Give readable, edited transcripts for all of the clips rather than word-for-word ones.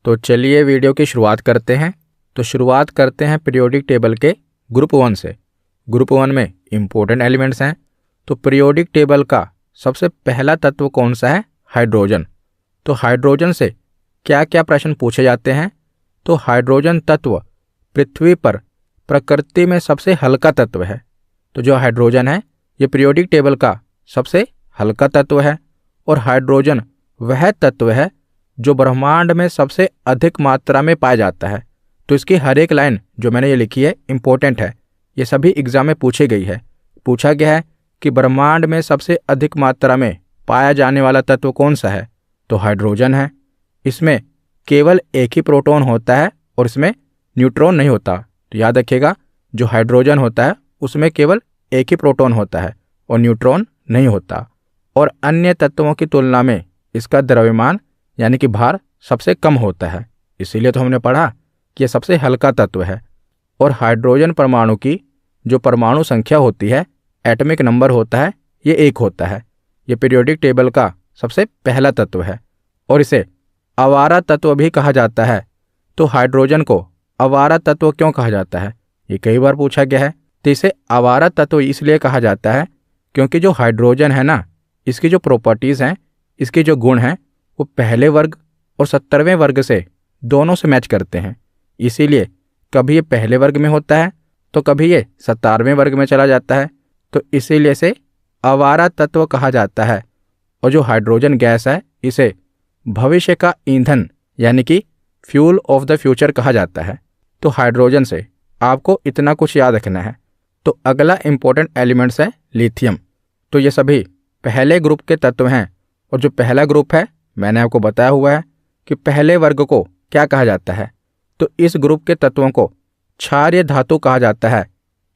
तो चलिए वीडियो की शुरुआत करते हैं। तो शुरुआत करते हैं पीरियोडिक टेबल के ग्रुप 1 से। ग्रुप 1 में इम्पोर्टेंट एलिमेंट्स हैं। तो पीरियोडिक टेबल का सबसे पहला तत्व कौन सा है? हाइड्रोजन। तो हाइड्रोजन से क्या क्या प्रश्न पूछे जाते हैं? तो हाइड्रोजन तत्व पृथ्वी पर प्रकृति में सबसे हल्का तत्व है। तो जो हाइड्रोजन है ये पीरियोडिक टेबल का सबसे हल्का तत्व है। और हाइड्रोजन वह तत्व है जो ब्रह्मांड में सबसे अधिक मात्रा में पाया जाता है। तो इसकी हर एक लाइन जो मैंने ये लिखी है इम्पोर्टेंट है, ये सभी एग्जाम में पूछी गई है। पूछा गया है कि ब्रह्मांड में सबसे अधिक मात्रा में पाया जाने वाला तत्व कौन सा है? तो हाइड्रोजन है। इसमें केवल एक ही प्रोटॉन होता है और इसमें न्यूट्रॉन नहीं होता। तो याद रखिएगा, जो हाइड्रोजन होता है उसमें केवल एक ही प्रोटॉन होता है और न्यूट्रॉन नहीं होता। और अन्य तत्वों की तुलना में इसका द्रव्यमान यानी कि भार सबसे कम होता है। इसीलिए तो हमने पढ़ा कि यह सबसे हल्का तत्व है। और हाइड्रोजन परमाणु की जो परमाणु संख्या होती है, एटॉमिक नंबर होता है, ये 1 होता है। ये पीरियोडिक टेबल का सबसे पहला तत्व है और इसे आवारा तत्व भी कहा जाता है। तो हाइड्रोजन को आवारा तत्व क्यों कहा जाता है? ये कई बार पूछा गया है। तो इसे आवारा तत्व इसलिए कहा जाता है क्योंकि जो हाइड्रोजन है ना, इसकी जो प्रॉपर्टीज़ हैं, इसके जो गुण हैं, वो पहले वर्ग और 70वें वर्ग से दोनों से मैच करते हैं। इसीलिए कभी ये पहले वर्ग में होता है तो कभी ये 70वें वर्ग में चला जाता है। तो इसीलिए इसे आवारा तत्व कहा जाता है। और जो हाइड्रोजन गैस है इसे भविष्य का ईंधन यानी कि फ्यूल ऑफ द फ्यूचर कहा जाता है। तो हाइड्रोजन से आपको इतना कुछ याद रखना है। तो अगला इंपॉर्टेंट एलिमेंट्स है लिथियम। तो ये सभी पहले ग्रुप के तत्व हैं। और जो पहला ग्रुप है मैंने आपको बताया हुआ है कि पहले वर्ग को क्या कहा जाता है। तो इस ग्रुप के तत्वों को क्षारीय धातु कहा जाता है,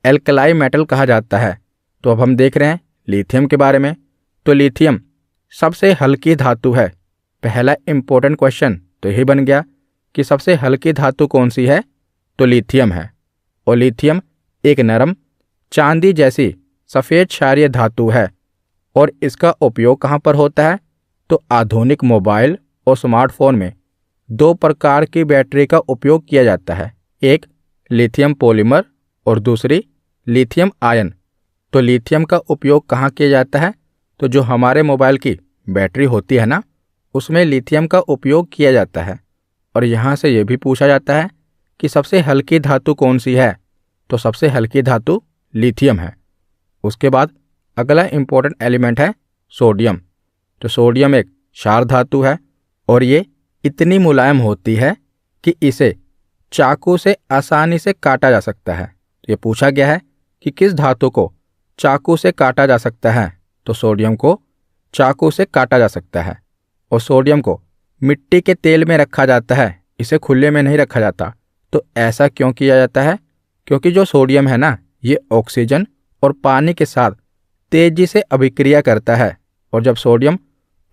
एल्कलाई मेटल कहा जाता है। तो अब हम देख रहे हैं लिथियम के बारे में। तो लिथियम सबसे हल्की धातु है। पहला इंपॉर्टेंट क्वेश्चन तो यही बन गया कि सबसे हल्की धातु कौन सी है? तो लिथियम है। और लिथियम एक नरम चांदी जैसी सफ़ेद क्षारीय धातु है। और इसका उपयोग कहाँ पर होता है? तो आधुनिक मोबाइल और स्मार्टफोन में 2 प्रकार की बैटरी का उपयोग किया जाता है, एक लिथियम पॉलीमर और दूसरी लिथियम आयन। तो लिथियम का उपयोग कहाँ किया जाता है? तो जो हमारे मोबाइल की बैटरी होती है ना, उसमें लिथियम का उपयोग किया जाता है। और यहाँ से ये भी पूछा जाता है कि सबसे हल्की धातु कौन सी है? तो सबसे हल्की धातु लिथियम है। उसके बाद अगला इंपॉर्टेंट एलिमेंट है सोडियम। तो सोडियम एक क्षार धातु है और ये इतनी मुलायम होती है कि इसे चाकू से आसानी से काटा जा सकता है। तो ये पूछा गया है कि किस धातु को चाकू से काटा जा सकता है? तो सोडियम को चाकू से काटा जा सकता है। और सोडियम को मिट्टी के तेल में रखा जाता है, इसे खुले में नहीं रखा जाता। तो ऐसा क्यों किया जाता है? क्योंकि जो सोडियम है ना, ये ऑक्सीजन और पानी के साथ तेजी से अभिक्रिया करता है। और जब सोडियम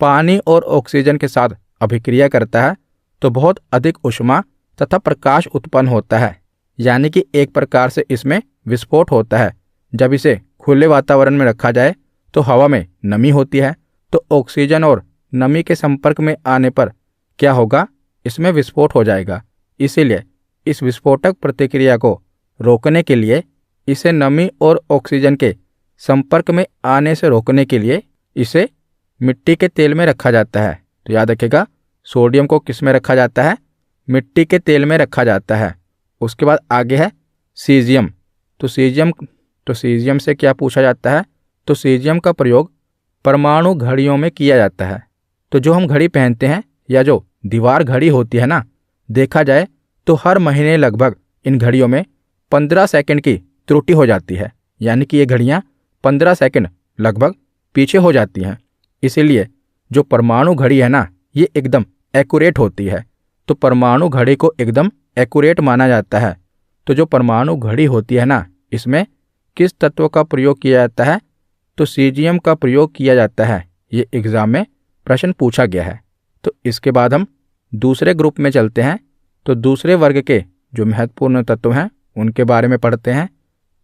पानी और ऑक्सीजन के साथ अभिक्रिया करता है तो बहुत अधिक ऊष्मा तथा प्रकाश उत्पन्न होता है, यानी कि एक प्रकार से इसमें विस्फोट होता है। जब इसे खुले वातावरण में रखा जाए तो हवा में नमी होती है, तो ऑक्सीजन और नमी के संपर्क में आने पर क्या होगा? इसमें विस्फोट हो जाएगा। इसीलिए इस विस्फोटक प्रतिक्रिया को रोकने के लिए, इसे नमी और ऑक्सीजन के संपर्क में आने से रोकने के लिए इसे मिट्टी के तेल में रखा जाता है। तो याद रखिएगा, सोडियम को किस में रखा जाता है? मिट्टी के तेल में रखा जाता है। उसके बाद आगे है सीजियम। तो सीजियम से क्या पूछा जाता है? तो सीजियम का प्रयोग परमाणु घड़ियों में किया जाता है। तो जो हम घड़ी पहनते हैं या जो दीवार घड़ी होती है ना, देखा जाए तो हर महीने लगभग इन घड़ियों में 15 सेकंड की त्रुटि हो जाती है, यानी कि ये घड़ियाँ 15 सेकंड लगभग पीछे हो जाती हैं। इसीलिए जो परमाणु घड़ी है ना, ये एकदम एक्यूरेट होती है। तो परमाणु घड़ी को एकदम एक्यूरेट माना जाता है। तो जो परमाणु घड़ी होती है ना, इसमें किस तत्व का प्रयोग किया जाता है? तो सीजियम का प्रयोग किया जाता है। ये एग्जाम में प्रश्न पूछा गया है। तो इसके बाद हम दूसरे ग्रुप में चलते हैं। तो दूसरे वर्ग के जो महत्वपूर्ण तत्व हैं उनके बारे में पढ़ते हैं।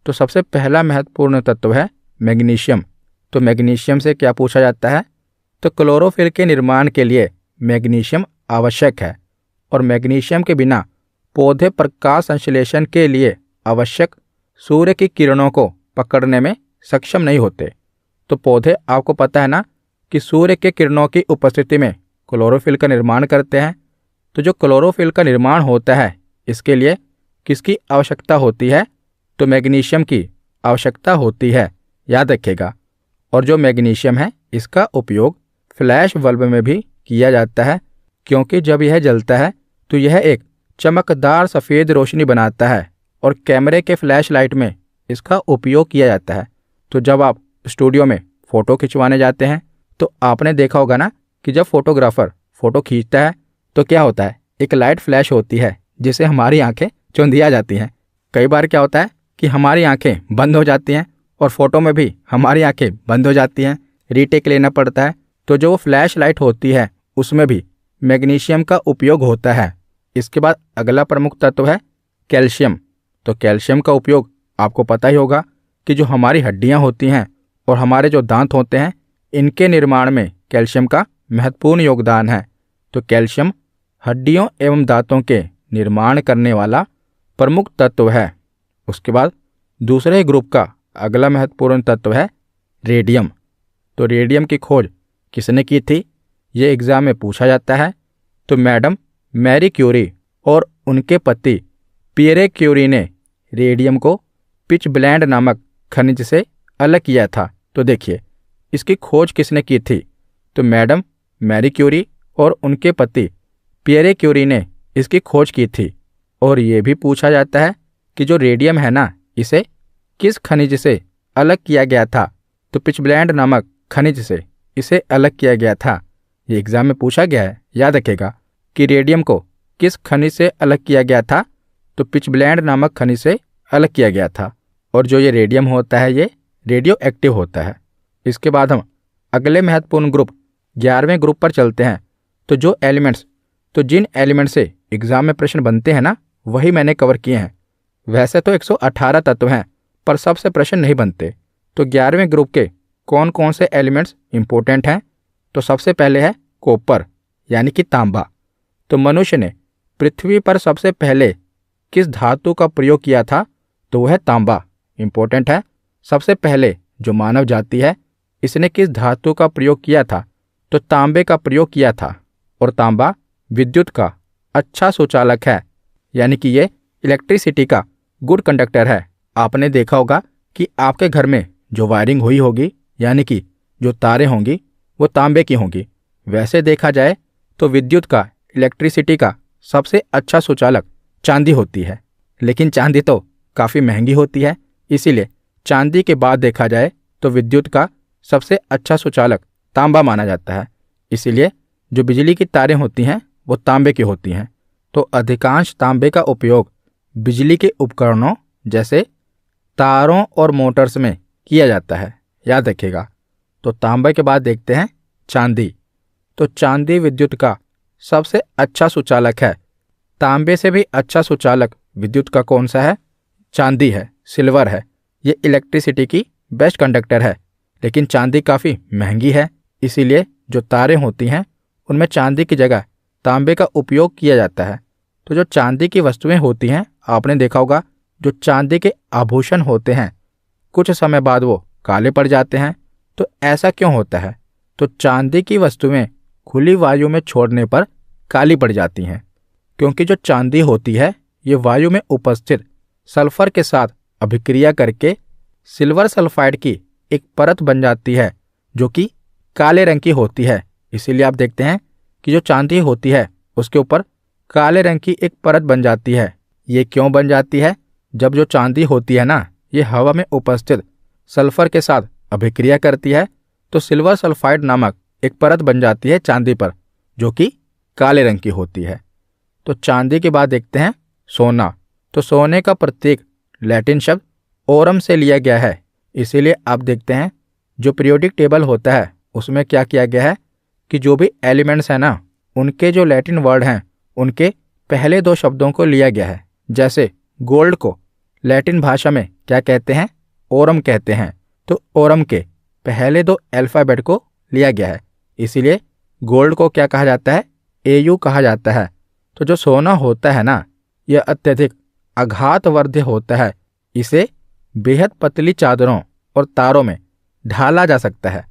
तो सबसे पहला महत्वपूर्ण तत्व है मैग्नीशियम। तो मैग्नीशियम से क्या पूछा जाता है? तो क्लोरोफिल के निर्माण के लिए मैग्नीशियम आवश्यक है और मैग्नीशियम के बिना पौधे प्रकाश संश्लेषण के लिए आवश्यक सूर्य की किरणों को पकड़ने में सक्षम नहीं होते। तो पौधे, आपको पता है ना कि सूर्य के किरणों की उपस्थिति में क्लोरोफिल का निर्माण करते हैं। तो जो क्लोरोफिल का निर्माण होता है, इसके लिए किसकी आवश्यकता होती है? तो मैग्नीशियम की आवश्यकता होती है, याद रखिएगा। और जो मैग्नीशियम है, इसका उपयोग फ्लैश बल्ब में भी किया जाता है, क्योंकि जब यह जलता है तो यह एक चमकदार सफ़ेद रोशनी बनाता है और कैमरे के फ्लैश लाइट में इसका उपयोग किया जाता है। तो जब आप स्टूडियो में फ़ोटो खिंचवाने जाते हैं तो आपने देखा होगा ना कि जब फोटोग्राफर फ़ोटो खींचता है तो क्या होता है, एक लाइट फ्लैश होती है जिससे हमारी आंखें चौंधिया जाती हैं। कई बार क्या होता है कि हमारी आंखें बंद हो जाती हैं और फोटो में भी हमारी आंखें बंद हो जाती हैं, रीटेक लेना पड़ता है। तो जो फ्लैश लाइट होती है उसमें भी मैग्नीशियम का उपयोग होता है। इसके बाद अगला प्रमुख तत्व है कैल्शियम। तो कैल्शियम का उपयोग आपको पता ही होगा कि जो हमारी हड्डियां होती हैं और हमारे जो दांत होते हैं, इनके निर्माण में कैल्शियम का महत्वपूर्ण योगदान है। तो कैल्शियम हड्डियों एवं दांतों के निर्माण करने वाला प्रमुख तत्व है। उसके बाद दूसरे ग्रुप का अगला महत्वपूर्ण तत्व है रेडियम। तो रेडियम की खोज किसने की थी, ये एग्जाम में पूछा जाता है। तो मैडम मैरी क्यूरी और उनके पति पियरे क्यूरी ने रेडियम को पिच ब्लेंड नामक खनिज से अलग किया था। तो देखिए, इसकी खोज किसने की थी? तो मैडम मैरी क्यूरी और उनके पति पियरे क्यूरी ने इसकी खोज की थी। और ये भी पूछा जाता है कि जो रेडियम है ना, इसे किस खनिज से अलग किया गया था? तो पिचब्लेंड नामक खनिज से इसे अलग किया गया था। ये एग्जाम में पूछा गया है, याद रखेगा कि रेडियम को किस खनिज से अलग किया गया था? तो पिचब्लेंड नामक खनिज से अलग किया गया था। और जो ये रेडियम होता है, ये रेडियो एक्टिव होता है। इसके बाद हम अगले महत्वपूर्ण ग्रुप 11वें ग्रुप पर चलते हैं। तो जिन एलिमेंट से एग्जाम में प्रश्न बनते हैं ना, वही मैंने कवर किए हैं। वैसे तो 118 तत्व हैं, पर सबसे प्रश्न नहीं बनते। तो 11वें ग्रुप के कौन कौन से एलिमेंट्स इंपॉर्टेंट हैं? तो सबसे पहले है कॉपर, यानी कि तांबा। तो मनुष्य ने पृथ्वी पर सबसे पहले किस धातु का प्रयोग किया था? तो वह है तांबा, इंपॉर्टेंट है। सबसे पहले जो मानव जाति है, इसने किस धातु का प्रयोग किया था? तो तांबे का प्रयोग किया था। और तांबा विद्युत का अच्छा सुचालक है, यानी कि ये इलेक्ट्रिसिटी का गुड कंडक्टर है। आपने देखा होगा कि आपके घर में जो वायरिंग हुई होगी, यानी कि जो तारें होंगी, वो तांबे की होंगी। वैसे देखा जाए तो विद्युत का, इलेक्ट्रिसिटी का सबसे अच्छा सुचालक चांदी होती है। लेकिन चांदी तो काफ़ी महंगी होती है, इसीलिए चांदी के बाद देखा जाए तो विद्युत का सबसे अच्छा सुचालक तांबा माना जाता है। इसीलिए जो बिजली की तारें होती हैं वो तांबे की होती हैं। तो अधिकांश तांबे का उपयोग बिजली के उपकरणों जैसे तारों और मोटर्स में किया जाता है, याद रखिएगा। तो तांबे के बाद देखते हैं चांदी। तो चांदी विद्युत का सबसे अच्छा सुचालक है। तांबे से भी अच्छा सुचालक विद्युत का कौन सा है? चांदी है, सिल्वर है। ये इलेक्ट्रिसिटी की बेस्ट कंडक्टर है। लेकिन चांदी काफ़ी महंगी है, इसीलिए जो तारें होती हैं उनमें चांदी की जगह तांबे का उपयोग किया जाता है। तो जो चांदी की वस्तुएं होती हैं, आपने देखा होगा जो चांदी के आभूषण होते हैं, कुछ समय बाद वो काले पड़ जाते हैं। तो ऐसा क्यों होता है? तो चांदी की वस्तुएं खुली वायु में छोड़ने पर काली पड़ जाती हैं, क्योंकि जो चांदी होती है ये वायु में उपस्थित सल्फर के साथ अभिक्रिया करके सिल्वर सल्फाइड की एक परत बन जाती है, जो कि काले रंग की होती है। इसीलिए आप देखते हैं कि जो चांदी होती है उसके ऊपर काले रंग की एक परत बन जाती है। ये क्यों बन जाती है? जब जो चांदी होती है ना, ये हवा में उपस्थित सल्फर के साथ अभिक्रिया करती है तो सिल्वर सल्फाइड नामक एक परत बन जाती है चांदी पर, जो कि काले रंग की होती है। तो चांदी के बाद देखते हैं सोना। तो सोने का प्रतीक लैटिन शब्द ओरम से लिया गया है। इसीलिए आप देखते हैं जो पीरियोडिक टेबल होता है उसमें क्या किया गया है कि जो भी एलिमेंट्स हैं ना, उनके जो लैटिन वर्ड हैं उनके पहले दो शब्दों को लिया गया है। जैसे गोल्ड को लैटिन भाषा में क्या कहते हैं? ओरम कहते हैं। तो ओरम के पहले दो अल्फ़ाबेट को लिया गया है, इसीलिए गोल्ड को क्या कहा जाता है? AU कहा जाता है। तो जो सोना होता है ना, यह अत्यधिक आघातवर्ध्य होता है। इसे बेहद पतली चादरों और तारों में ढाला जा सकता है।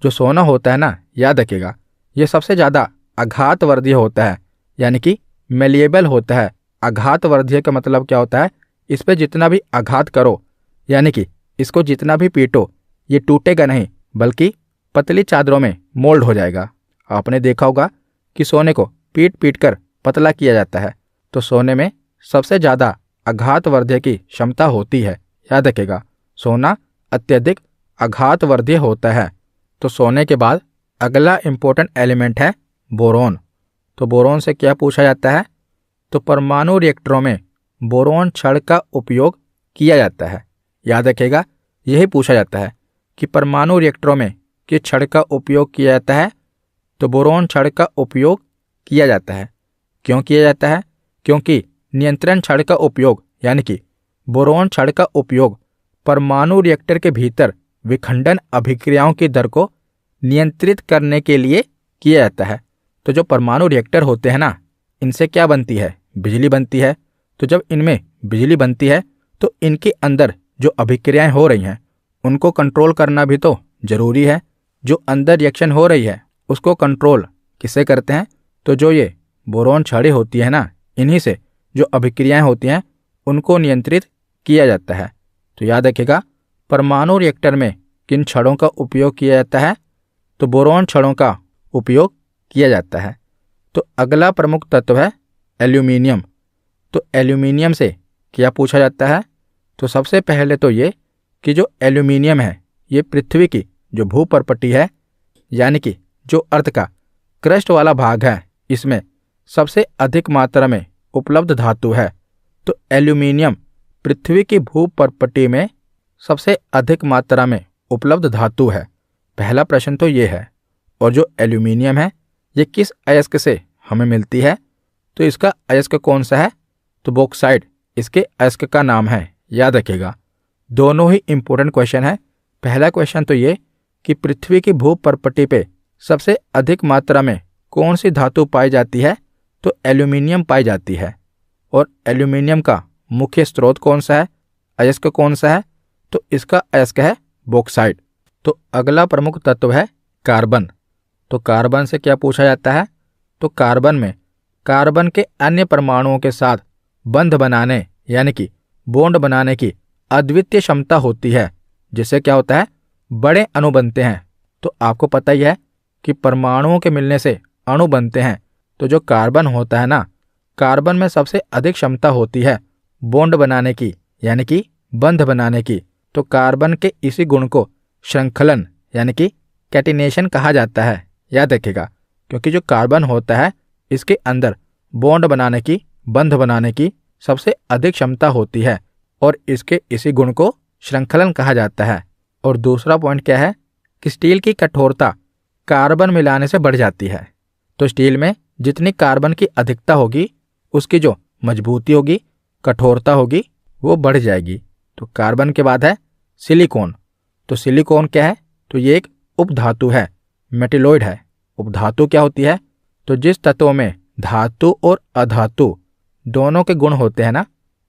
जो सोना होता है ना, याद रखिएगा, यह सबसे ज़्यादा आघातवर्ध्य होता है, यानी कि मेलिएबल होता है। आघातवर्ध्य का मतलब क्या होता है? इस पर जितना भी आघात करो, यानी कि इसको जितना भी पीटो, ये टूटेगा नहीं, बल्कि पतली चादरों में मोल्ड हो जाएगा। आपने देखा होगा कि सोने को पीट पीट कर पतला किया जाता है, तो सोने में सबसे ज़्यादा आघातवर्ध्य की क्षमता होती है। याद रखिएगा, सोना अत्यधिक आघातवर्ध्य होता है। तो सोने के बाद अगला इंपॉर्टेंट एलिमेंट है बोरोन। तो बोरोन से क्या पूछा जाता है? तो परमाणु रिएक्टरों में बोरोन छड़ का उपयोग किया जाता है। याद रखिएगा, यही पूछा जाता है कि परमाणु रिएक्टरों में किस छड़ का उपयोग किया जाता है? तो बोरोन छड़ का उपयोग किया जाता है। क्यों किया जाता है? क्योंकि नियंत्रण छड़ का उपयोग, यानी कि बोरोन छड़ का उपयोग परमाणु रिएक्टर के भीतर विखंडन अभिक्रियाओं की दर को नियंत्रित करने के लिए किया जाता है। तो जो परमाणु रिएक्टर होते हैं ना, इनसे क्या बनती है? बिजली बनती है। तो जब इनमें बिजली बनती है तो इनके अंदर जो अभिक्रियाएं हो रही हैं उनको कंट्रोल करना भी तो जरूरी है। जो अंदर रिएक्शन हो रही है उसको कंट्रोल किससे करते हैं? तो जो ये बोरोन छड़ें होती है ना, इन्हीं से जो अभिक्रियाएं होती हैं उनको नियंत्रित किया जाता है। तो याद रखिएगा, परमाणु रिएक्टर में किन छड़ों का उपयोग किया जाता है? तो बोरोन छड़ों का उपयोग किया जाता है। तो अगला प्रमुख तत्व है एल्यूमिनियम। तो एल्यूमिनियम से क्या पूछा जाता है? तो सबसे पहले तो ये कि जो एल्यूमिनियम है ये पृथ्वी की जो भूपर्पटी है, यानी कि जो अर्थ का क्रस्ट वाला भाग है, इसमें सबसे अधिक मात्रा में उपलब्ध धातु है। तो एल्यूमिनियम पृथ्वी की भूपर्पटी में सबसे अधिक मात्रा में उपलब्ध धातु है। पहला प्रश्न तो ये है। और जो एल्यूमिनियम है ये किस अयस्क से हमें मिलती है? तो इसका अयस्क कौन सा है? तो बॉक्साइट इसके अयस्क का नाम है। याद रखिएगा, दोनों ही इंपॉर्टेंट क्वेश्चन है। पहला क्वेश्चन तो ये कि पृथ्वी की भूपर्पटी पे सबसे अधिक मात्रा में कौन सी धातु पाई जाती है? तो एल्यूमिनियम पाई जाती है। और एल्यूमिनियम का मुख्य स्रोत कौन सा है? अयस्क कौन सा है? तो इसका अयस्क है बॉक्साइट। तो अगला प्रमुख तत्व है कार्बन। तो कार्बन से क्या पूछा जाता है? तो कार्बन में कार्बन के अन्य परमाणुओं के साथ बंध बनाने, यानी कि बॉन्ड बनाने की अद्वितीय क्षमता होती है, जिससे क्या होता है? बड़े अणु बनते हैं। तो आपको पता ही है कि परमाणुओं के मिलने से अणु बनते हैं। तो जो कार्बन होता है ना, कार्बन में सबसे अधिक क्षमता होती है बॉन्ड बनाने की, यानी कि बंध बनाने की। तो कार्बन के इसी गुण को श्रृंखलन, यानी कि कैटिनेशन कहा जाता है। याद रखिएगा, क्योंकि जो कार्बन होता है इसके अंदर बॉन्ड बनाने की, बंध बनाने की सबसे अधिक क्षमता होती है और इसके इसी गुण को श्रृंखलन कहा जाता है। और दूसरा पॉइंट क्या है कि स्टील की कठोरता कार्बन मिलाने से बढ़ जाती है। तो स्टील में जितनी कार्बन की अधिकता होगी उसकी जो मजबूती होगी, कठोरता होगी, वो बढ़ जाएगी। तो कार्बन के बाद है सिलिकॉन। तो सिलिकॉन क्या है? तो ये एक उपधातु है, मेटेलॉइड है। उपधातु क्या होती है? तो जिस तत्व में धातु और अधातु दोनों के गुण होते हैं ना,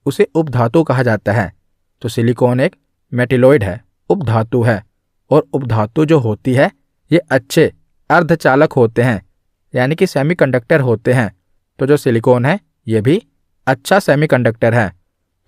उसे उपधातु कहा जाता है। तो सिलिकॉन एक मेटेलॉइड है, उपधातु है। और उपधातु जो होती है ये अच्छे अर्धचालक होते हैं, यानी कि सेमीकंडक्टर होते हैं। तो जो सिलिकॉन है ये भी अच्छा सेमीकंडक्टर है।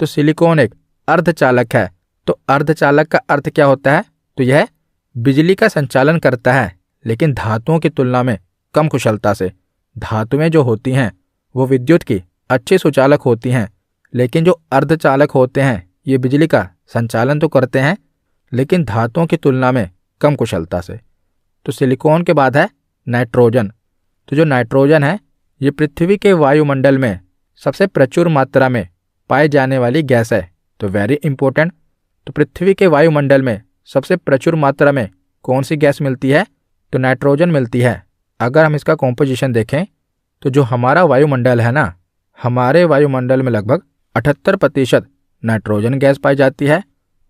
तो सिलिकॉन एक अर्धचालक है। तो अर्धचालक का अर्थ क्या होता है? तो यह बिजली का संचालन करता है, लेकिन धातुओं की तुलना में कम कुशलता से। धातुएं जो होती हैं वो विद्युत की अच्छी सुचालक होती हैं, लेकिन जो अर्धचालक होते हैं ये बिजली का संचालन तो करते हैं, लेकिन धातुओं की तुलना में कम कुशलता से। तो सिलिकॉन के बाद है नाइट्रोजन। तो जो नाइट्रोजन है ये पृथ्वी के वायुमंडल में सबसे प्रचुर मात्रा में पाई जाने वाली गैस है। तो वेरी इंपॉर्टेंट। तो पृथ्वी के वायुमंडल में सबसे प्रचुर मात्रा में कौन सी गैस मिलती है? तो नाइट्रोजन मिलती है। अगर हम इसका कॉम्पोजिशन देखें तो जो हमारा वायुमंडल है ना, हमारे वायुमंडल में लगभग 78% नाइट्रोजन गैस पाई जाती है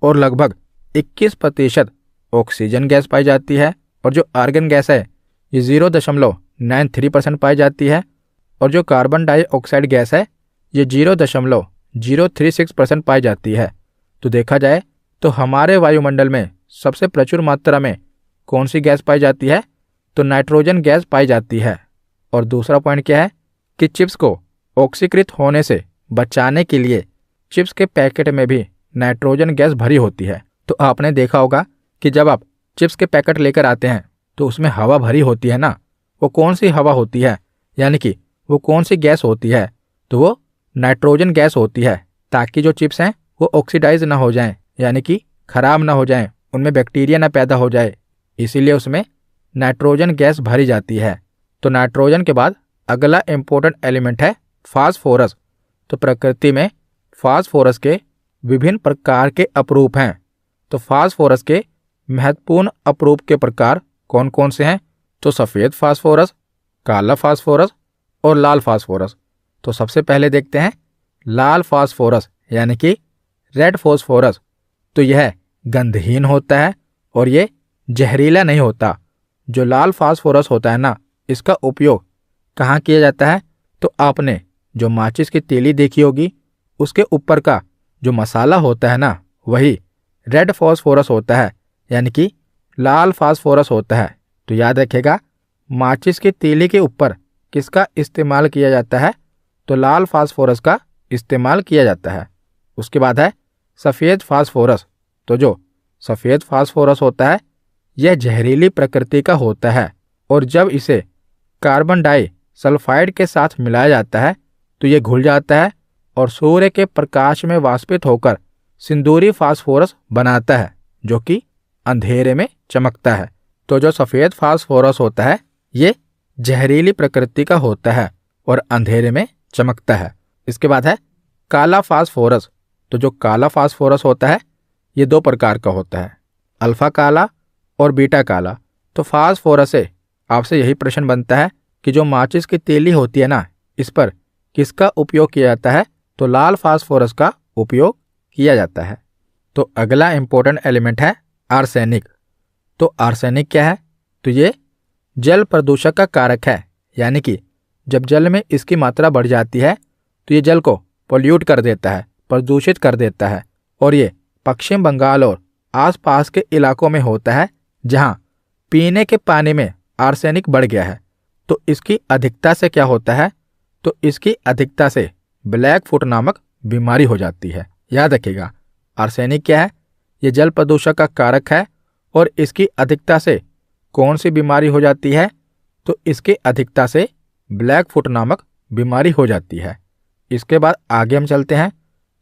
और लगभग 21% ऑक्सीजन गैस पाई जाती है। और जो आर्गन गैस है ये 0.93% पाई जाती है और जो कार्बन डाइऑक्साइड गैस है ये 0.036% पाई जाती है। तो देखा जाए तो हमारे वायुमंडल में सबसे प्रचुर मात्रा में कौन सी गैस पाई जाती है? तो नाइट्रोजन गैस पाई जाती है। और दूसरा पॉइंट क्या है कि चिप्स को ऑक्सीकृत होने से बचाने के लिए चिप्स के पैकेट में भी नाइट्रोजन गैस भरी होती है। तो आपने देखा होगा कि जब आप चिप्स के पैकेट लेकर आते हैं तो उसमें हवा भरी होती है ना, वो कौन सी हवा होती है, यानी कि वो कौन सी गैस होती है? तो वो नाइट्रोजन गैस होती है, ताकि जो चिप्स हैं वो ऑक्सीडाइज ना हो जाएं, यानी कि खराब ना हो जाएं, उनमें बैक्टीरिया ना पैदा हो जाए, इसीलिए उसमें नाइट्रोजन गैस भरी जाती है। तो नाइट्रोजन के बाद अगला इंपॉर्टेंट एलिमेंट है फास्फोरस। तो प्रकृति में फास्फोरस के विभिन्न प्रकार के अपरूप हैं। तो फास्फोरस के महत्वपूर्ण अपरूप के प्रकार कौन कौन से हैं? तो सफ़ेद फास्फोरस, काला फास्फोरस और लाल फास्फोरस। तो सबसे पहले देखते हैं लाल फास्फोरस यानी कि रेड फास्फोरस। तो यह गंधहीन होता है और ये जहरीला नहीं होता। जो लाल फास्फोरस होता है ना, इसका उपयोग कहाँ किया जाता है? तो आपने जो माचिस की तीली देखी होगी उसके ऊपर का जो मसाला होता है ना, वही रेड फास्फोरस होता है, यानी कि लाल फास्फोरस होता है। तो याद रखिएगा, माचिस की तीली के ऊपर किसका इस्तेमाल किया जाता है? तो लाल फास्फोरस का इस्तेमाल किया जाता है। उसके बाद है सफ़ेद फास्फोरस। तो जो सफ़ेद फास्फोरस होता है यह जहरीली प्रकृति का होता है और जब इसे कार्बन डाइसल्फाइड के साथ मिलाया जाता है तो यह घुल जाता है और सूर्य के प्रकाश में वाष्पित होकर सिंदूरी फास्फोरस बनाता है, जो कि अंधेरे में चमकता है। तो जो सफ़ेद फास्फोरस होता है ये जहरीली प्रकृति का होता है और अंधेरे में चमकता है। इसके बाद है काला फास्फोरस। तो जो काला फास्फोरस होता है ये दो प्रकार का होता है, अल्फा काला और बीटा काला। तो फास्फोरस से आपसे यही प्रश्न बनता है कि जो माचिस की तीली होती है ना, इस पर किसका उपयोग किया जाता है? तो लाल फास्फोरस का उपयोग किया जाता है। तो अगला इंपॉर्टेंट एलिमेंट है आर्सेनिक। तो आर्सेनिक क्या है? तो ये जल प्रदूषक का कारक है, यानी कि जब जल में इसकी मात्रा बढ़ जाती है तो ये जल को पोल्यूट कर देता है, प्रदूषित कर देता है। और ये पश्चिम बंगाल और आसपास के इलाकों में होता है जहाँ पीने के पानी में आर्सेनिक बढ़ गया है। तो इसकी अधिकता से क्या होता है? तो इसकी अधिकता से ब्लैक फुट नामक बीमारी हो जाती है। याद रखिएगा, आर्सेनिक क्या है? ये जल प्रदूषक का कारक है और इसकी अधिकता से कौन सी बीमारी हो जाती है? तो इसकी अधिकता से ब्लैक फुट नामक बीमारी हो जाती है। इसके बाद आगे हम चलते हैं।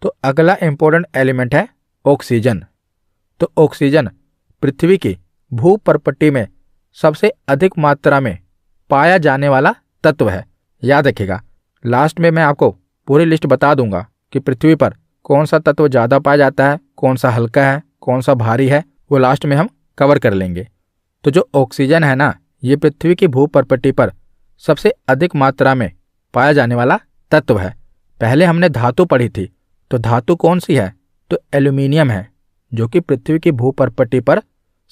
तो अगला इंपॉर्टेंट एलिमेंट है ऑक्सीजन। तो ऑक्सीजन पृथ्वी की भूपर्पट्टी में सबसे अधिक मात्रा में पाया जाने वाला तत्व है। याद रखिएगा, लास्ट में मैं आपको पूरी लिस्ट बता दूंगा कि पृथ्वी पर कौन सा तत्व ज़्यादा पाया जाता है, कौन सा हल्का है, कौन सा भारी है, वो लास्ट में हम कवर कर लेंगे। तो जो ऑक्सीजन है ना, ये पृथ्वी की भूपर्पट्टी पर सबसे अधिक मात्रा में पाया जाने वाला तत्व है। पहले हमने धातु पढ़ी थी, तो धातु कौन सी है? तो एल्यूमिनियम है, जो कि पृथ्वी की भूपर्पट्टी पर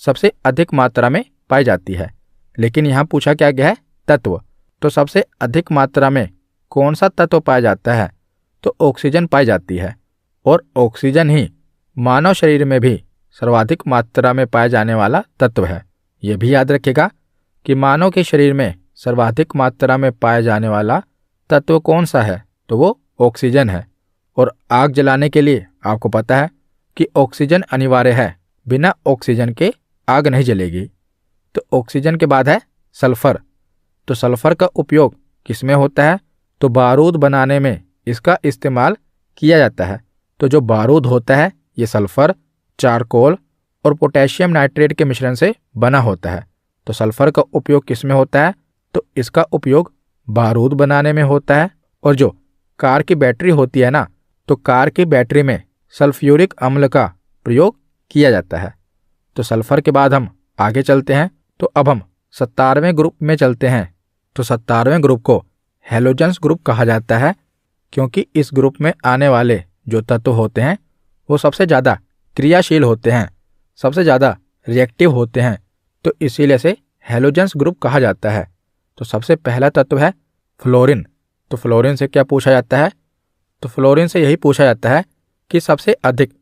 सबसे अधिक मात्रा में पाई जाती है। लेकिन यहाँ पूछा क्या गया है? तत्व। तो सबसे अधिक मात्रा में कौन सा तत्व पाया जाता है? तो ऑक्सीजन पाई जाती है। और ऑक्सीजन ही मानव शरीर में भी सर्वाधिक मात्रा में पाया जाने वाला तत्व है। यह भी याद रखिएगा कि मानव के शरीर में सर्वाधिक मात्रा में पाया जाने वाला तत्व कौन सा है? तो वो ऑक्सीजन है। और आग जलाने के लिए आपको पता है कि ऑक्सीजन अनिवार्य है, बिना ऑक्सीजन के आग नहीं जलेगी। तो ऑक्सीजन के बाद है सल्फर। तो सल्फर का उपयोग किस में होता है? तो बारूद बनाने में इसका इस्तेमाल किया जाता है। तो जो बारूद होता है ये सल्फर, चारकोल और पोटेशियम नाइट्रेट के मिश्रण से बना होता है। तो सल्फर का उपयोग किस में होता है? तो इसका उपयोग बारूद बनाने में होता है। और जो कार की बैटरी होती है ना, तो कार की बैटरी में सल्फ्यूरिक अम्ल का प्रयोग किया जाता है। तो सल्फर के बाद हम आगे चलते हैं। तो अब हम 17वें ग्रुप में चलते हैं। तो 17वें ग्रुप को हैलोजेंस ग्रुप कहा जाता है, क्योंकि इस ग्रुप में आने वाले जो तत्व होते हैं वो सबसे ज़्यादा क्रियाशील होते हैं, सबसे ज़्यादा रिएक्टिव होते हैं। तो इसीलिए से हैलोजेंस ग्रुप कहा जाता है। तो सबसे पहला तत्व है फ्लोरीन। तो फ्लोरीन से क्या पूछा जाता है? तो फ्लोरीन से यही पूछा जाता है कि सबसे अधिक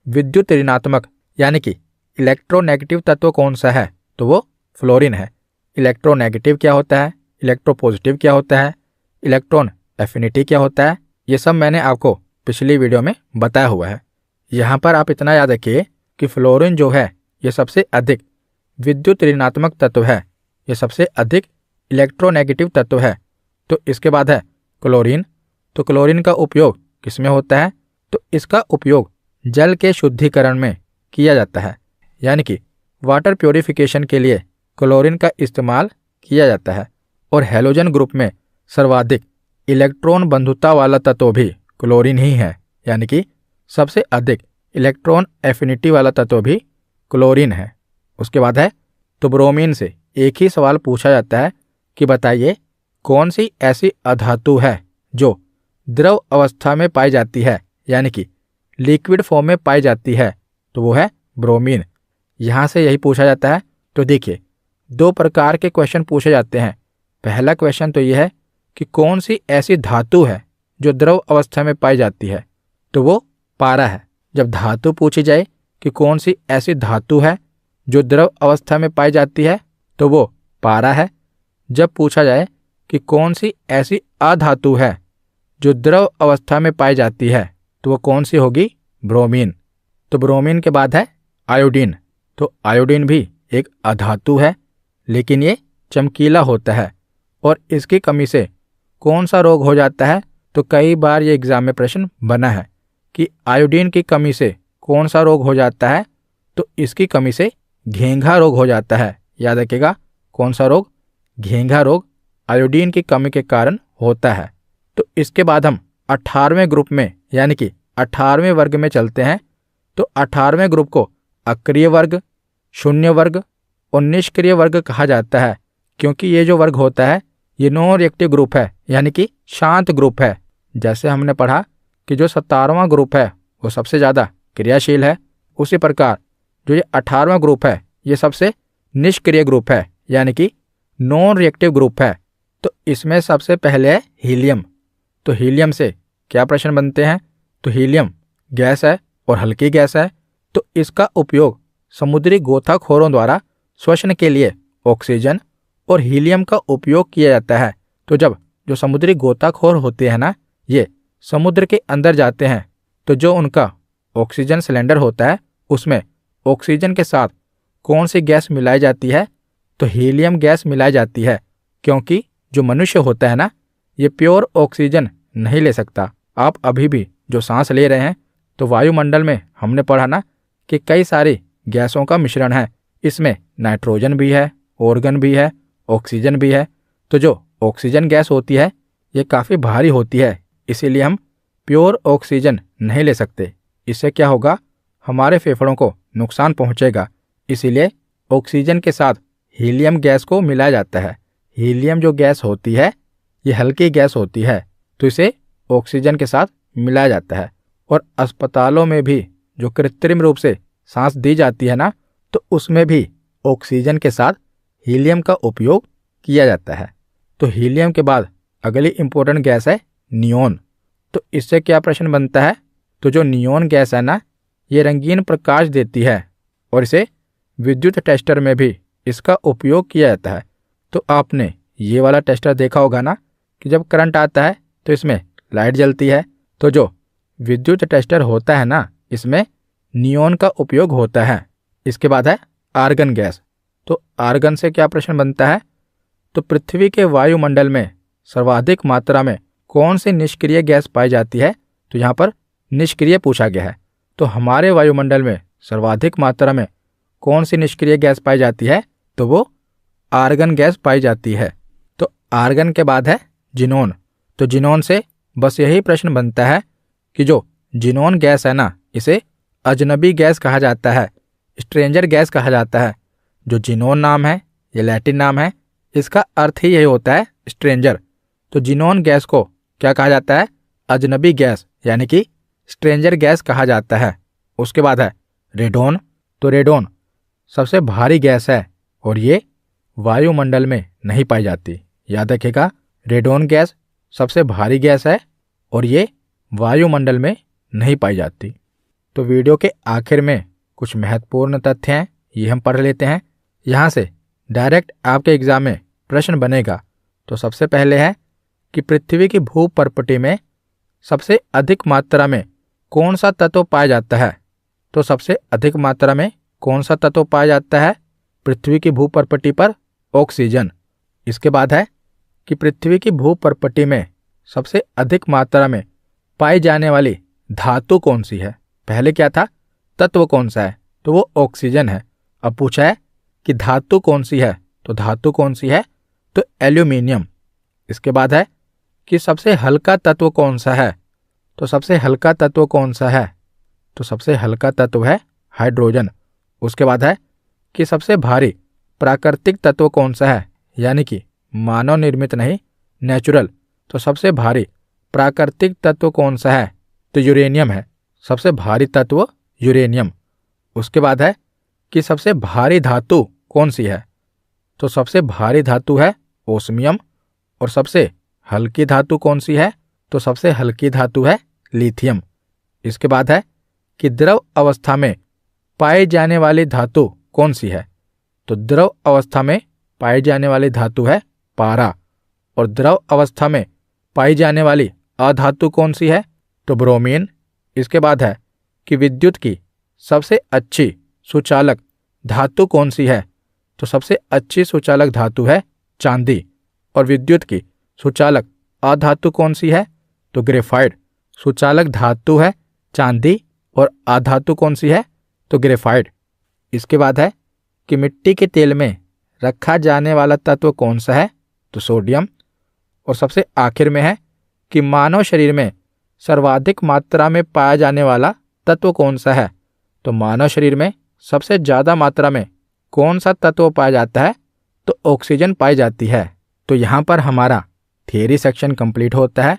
विद्युत ऋणात्मक यानी कि इलेक्ट्रोनेगेटिव तत्व कौन सा है? तो वो फ्लोरीन है। इलेक्ट्रोनेगेटिव क्या होता है, इलेक्ट्रोपॉजिटिव क्या होता है, इलेक्ट्रॉन एफिनिटी क्या होता है, ये सब मैंने आपको पिछली वीडियो में बताया हुआ है। यहाँ पर आप इतना याद रखिए कि फ्लोरीन जो है ये सबसे अधिक विद्युत ऋणात्मक तत्व है, ये सबसे अधिक इलेक्ट्रोनेगेटिव तत्व है। तो इसके बाद है क्लोरीन। तो क्लोरीन का उपयोग किसमें होता है? तो इसका उपयोग जल के शुद्धिकरण में किया जाता है, यानी कि वाटर प्योरिफिकेशन के लिए क्लोरीन का इस्तेमाल किया जाता है। और हैलोजन ग्रुप में सर्वाधिक इलेक्ट्रॉन बंधुता वाला तत्व भी क्लोरीन ही है, यानी कि सबसे अधिक इलेक्ट्रॉन एफिनिटी वाला तत्व भी क्लोरीन है। उसके बाद है तो ब्रोमीन से एक ही सवाल पूछा जाता है कि बताइए कौन सी ऐसी अधातु है जो द्रव अवस्था में पाई जाती है, यानी कि लिक्विड फॉर्म में पाई जाती है? तो वो है ब्रोमीन। यहाँ से यही पूछा जाता है। तो देखिए, दो प्रकार के क्वेश्चन पूछे जाते हैं। पहला क्वेश्चन तो ये है कि कौन सी ऐसी धातु है जो द्रव अवस्था में पाई जाती है? तो वो पारा है। जब धातु पूछी जाए कि कौन सी ऐसी धातु है जो द्रव अवस्था में पाई जाती है, तो वो पारा है। जब पूछा जाए कि कौन सी ऐसी अधातु है जो द्रव अवस्था में पाई जाती है, तो वो कौन सी होगी? ब्रोमीन। तो ब्रोमीन के बाद है आयोडीन। तो आयोडीन भी एक अधातु है, लेकिन ये चमकीला होता है और इसकी कमी से कौन सा रोग हो जाता है? तो कई बार ये एग्जाम में प्रश्न बना है कि आयोडीन की कमी से कौन सा रोग हो जाता है? तो इसकी कमी से घेंघा रोग हो जाता है। याद रखिएगा, कौन सा रोग? घेंघा रोग आयोडीन की कमी के कारण होता है। तो इसके बाद हम 18वें ग्रुप में यानी कि 18वें वर्ग में चलते हैं। तो 18वें ग्रुप को अक्रिय वर्ग, शून्य वर्ग और निष्क्रिय वर्ग कहा जाता है, क्योंकि ये जो वर्ग होता है ये नॉन रिएक्टिव ग्रुप है, यानी कि शांत ग्रुप है। जैसे हमने पढ़ा कि जो 17वां ग्रुप है वो सबसे ज़्यादा क्रियाशील है, उसी प्रकार जो ये 18वां ग्रुप है ये सबसे निष्क्रिय ग्रुप है, यानी कि नॉन रिएक्टिव ग्रुप है। तो इसमें सबसे पहले है हीलियम। तो हीलियम से क्या प्रश्न बनते हैं? तो हीलियम गैस है और हल्की गैस है। तो इसका उपयोग समुद्री गोताखोरों द्वारा श्वसन के लिए ऑक्सीजन और हीलियम का उपयोग किया जाता है। तो जब जो समुद्री गोताखोर होते हैं ना, ये समुद्र के अंदर जाते हैं, तो जो उनका ऑक्सीजन सिलेंडर होता है उसमें ऑक्सीजन के साथ कौन सी गैस मिलाई जाती है? तो हीलियम गैस मिलाई जाती है, क्योंकि जो मनुष्य होता है ना, ये प्योर ऑक्सीजन नहीं ले सकता। आप अभी भी जो सांस ले रहे हैं, तो वायुमंडल में हमने पढ़ा ना कि कई सारी गैसों का मिश्रण है। इसमें नाइट्रोजन भी है, ऑर्गन भी है, ऑक्सीजन भी है। तो जो ऑक्सीजन गैस होती है ये काफ़ी भारी होती है, इसीलिए हम प्योर ऑक्सीजन नहीं ले सकते। इससे क्या होगा? हमारे फेफड़ों को नुकसान पहुंचेगा। इसीलिए ऑक्सीजन के साथ हीलियम गैस को मिलाया जाता है। हीलियम जो गैस होती है ये हल्की गैस होती है, तो इसे ऑक्सीजन के साथ मिलाया जाता है। और अस्पतालों में भी जो कृत्रिम रूप से सांस दी जाती है ना, तो उसमें भी ऑक्सीजन के साथ हीलियम का उपयोग किया जाता है। तो हीलियम के बाद अगली इंपॉर्टेंट गैस है नियोन। तो इससे क्या प्रश्न बनता है? तो जो नियोन गैस है ना, ये रंगीन प्रकाश देती है और इसे विद्युत टेस्टर में भी इसका उपयोग किया जाता है। तो आपने ये वाला टेस्टर देखा होगा ना कि जब करंट आता है तो इसमें लाइट जलती है। तो जो विद्युत टेस्टर होता है ना, इसमें नियोन का उपयोग होता है। इसके बाद है आर्गन गैस। तो आर्गन से क्या प्रश्न बनता है? तो पृथ्वी के वायुमंडल में सर्वाधिक मात्रा में कौन सी निष्क्रिय गैस पाई जाती है? तो यहाँ पर निष्क्रिय पूछा गया है। तो हमारे वायुमंडल में सर्वाधिक मात्रा में कौन सी निष्क्रिय गैस पाई जाती है? तो वो आर्गन गैस पाई जाती है। तो आर्गन के बाद है जिनोन। तो जिनोन से बस यही प्रश्न बनता है कि जो जिनोन गैस है ना, इसे अजनबी गैस कहा जाता है, स्ट्रेंजर गैस कहा जाता है। जो जिनोन नाम है ये लैटिन नाम है, इसका अर्थ ही यही होता है स्ट्रेंजर। तो जिनोन गैस को क्या कहा जाता है? अजनबी गैस, यानी कि स्ट्रेंजर गैस कहा जाता है। उसके बाद है रेडोन। तो रेडोन सबसे भारी गैस है और ये वायुमंडल में नहीं पाई जाती। याद रखिएगा, रेडोन गैस सबसे भारी गैस है और ये वायुमंडल में नहीं पाई जाती। तो वीडियो के आखिर में कुछ महत्वपूर्ण तथ्य हैं, ये हम पढ़ लेते हैं। यहाँ से डायरेक्ट आपके एग्जाम में प्रश्न बनेगा। तो सबसे पहले है कि पृथ्वी की भूपर्पटी में सबसे अधिक मात्रा में कौन सा तत्व पाया जाता है। तो सबसे अधिक मात्रा में कौन सा तत्व पाया जाता है पृथ्वी की भूपर्पटी पर? ऑक्सीजन। इसके बाद है कि पृथ्वी की भूपर्पटी में सबसे अधिक मात्रा में पाई जाने वाली धातु कौन सी है? पहले क्या था, तत्व कौन सा है, तो वो ऑक्सीजन है। अब पूछा है कि धातु कौन सी है, तो धातु कौन सी है, तो एल्यूमिनियम। इसके बाद है कि सबसे हल्का तत्व कौन सा है, तो सबसे हल्का तत्व कौन सा है, तो सबसे हल्का तत्व है हाइड्रोजन। उसके बाद है कि सबसे भारी प्राकृतिक तत्व कौन सा है, यानी कि मानव निर्मित नहीं, नेचुरल। तो सबसे भारी प्राकृतिक तत्व कौन सा है, तो यूरेनियम है। सबसे भारी तत्व यूरेनियम। उसके बाद है कि सबसे भारी धातु कौन सी है, तो सबसे भारी धातु है ओस्मियम। और सबसे हल्की धातु कौन सी है, तो सबसे हल्की धातु है लिथियम। इसके बाद है कि द्रव अवस्था में पाई जाने वाली धातु कौन सी है, तो द्रव अवस्था में पाई जाने वाली धातु है पारा। और द्रव अवस्था में पाई जाने वाली अधातु कौन सी है, तो ब्रोमीन। इसके बाद है कि विद्युत की सबसे अच्छी सुचालक धातु कौन सी है, तो सबसे अच्छी सुचालक धातु है चांदी। और विद्युत की सुचालक अधातु कौन सी है, तो ग्रेफाइट। सुचालक धातु है चांदी और अधातु कौन सी है, तो ग्रेफाइट। इसके बाद है कि मिट्टी के तेल में रखा जाने वाला तत्व कौन सा है, तो सोडियम। और सबसे आखिर में है कि मानव शरीर में सर्वाधिक मात्रा में पाया जाने वाला तत्व कौन सा है, तो मानव शरीर में सबसे ज़्यादा मात्रा में कौन सा तत्व पाया जाता है, तो ऑक्सीजन पाई जाती है। तो यहाँ पर हमारा थियरी सेक्शन कंप्लीट होता है।